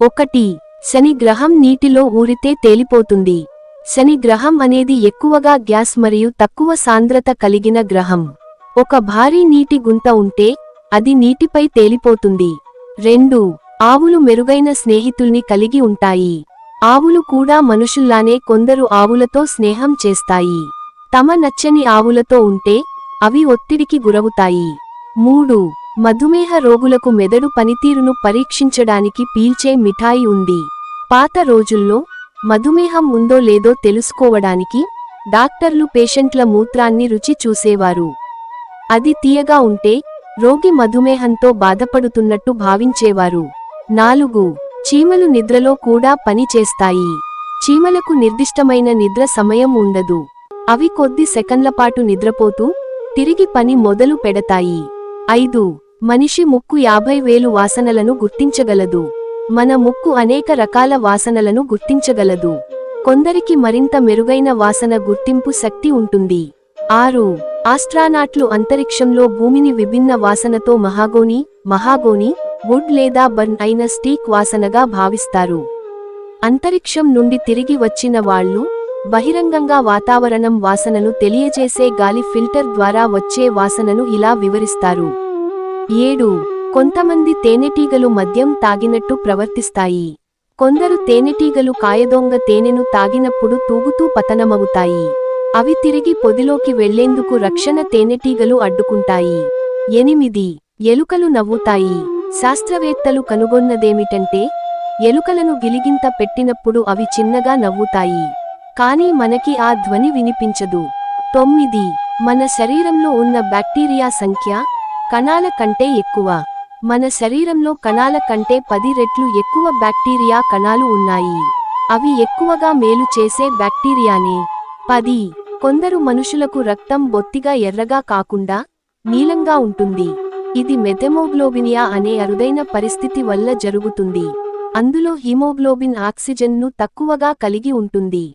ఒకటి. శని గ్రహం నీటిలో ఊరితే తేలిపోతుంది. శని గ్రహం అనేది ఎక్కువగా గ్యాస్ మరియు తక్కువ సాంద్రత కలిగిన గ్రహం. ఒక భారీ నీటి గుంత ఉంటే అది నీటిపై తేలిపోతుంది. 2. ఆవులు మెరుగైన స్నేహితుల్ని కలిగి ఉంటాయి. ఆవులు కూడా మనుషుల్లానే కొందరు ఆవులతో స్నేహం చేస్తాయి. తమ నచ్చని ఆవులతో ఉంటే అవి ఒత్తిడికి గురవుతాయి. 3. మధుమేహ రోగులకు మెదడు పనితీరును పరీక్షించడానికి పీల్చే మిఠాయి ఉంది. పాత రోజుల్లో మధుమేహం ఉందో లేదో తెలుసుకోవడానికి డాక్టర్లు పేషెంట్ల మూత్రాన్ని రుచి చూసేవారు. అది తీయగా ఉంటే రోగి మధుమేహంతో బాధపడుతున్నట్టు భావించేవారు. 4. చీమలు నిద్రలో కూడా పని చేస్తాయి. చీమలకు నిర్దిష్టమైన నిద్ర సమయం ఉండదు. అవి కొద్ది సెకన్లపాటు నిద్రపోతూ తిరిగి పని మొదలు పెడతాయి. 5. మనిషి ముక్కు 50,000 వాసనలను గుర్తించగలదు. మన ముక్కు అనేక రకాల వాసనలను గుర్తించగలదు. కొందరికి మరింత మెరుగైన వాసన గుర్తింపు శక్తి ఉంటుంది. 6. ఆస్ట్రానాట్లు అంతరిక్షంలో భూమిని విభిన్న వాసనతో మహాగోని, వుడ్ లేదా బర్న్ అయిన స్టీక్ వాసనగా భావిస్తారు. అంతరిక్షం నుండి తిరిగి వచ్చిన వాళ్ళు బహిరంగంగా వాతావరణం వాసనను తెలియజేసే గాలి ఫిల్టర్ ద్వారా వచ్చే వాసనను ఇలా వివరిస్తారు. 7. కొంతమంది తేనెటీగలు మద్యం తాగినట్టు ప్రవర్తిస్తాయి. కొందరు తేనెటీగలు కాయదొంగ తేనెను తాగినప్పుడు తూగుతూ పతనమవుతాయి. అవి తిరిగి పొదిలోకి వెళ్లేందుకు రక్షణ తేనెటీగలు అడ్డుకుంటాయి. 8. ఎలుకలు నవ్వుతాయి. శాస్త్రవేత్తలు కనుగొన్నదేమిటంటే ఎలుకలను గిలిగింత పెట్టినప్పుడు అవి చిన్నగా నవ్వుతాయి. కానీ మనకి ఆ ధ్వని వినిపించదు. 9. మన శరీరంలో ఉన్న బ్యాక్టీరియా సంఖ్య కణాల కంటే ఎక్కువ. మన శరీరంలో కణాల కంటే 10 రెట్లు ఎక్కువ బ్యాక్టీరియా కణాలు ఉన్నాయి. అవి ఎక్కువగా మేలు చేసే బ్యాక్టీరియానే. 10. కొందరు మనుషులకు రక్తం బొత్తిగా ఎర్రగా కాకుండా నీలంగా ఉంటుంది. ఇది మెథెమోగ్లోబినియా అనే అరుదైన పరిస్థితి వల్ల జరుగుతుంది. అందులో హిమోగ్లోబిన్ ఆక్సిజన్ను తక్కువగా కలిగి ఉంటుంది.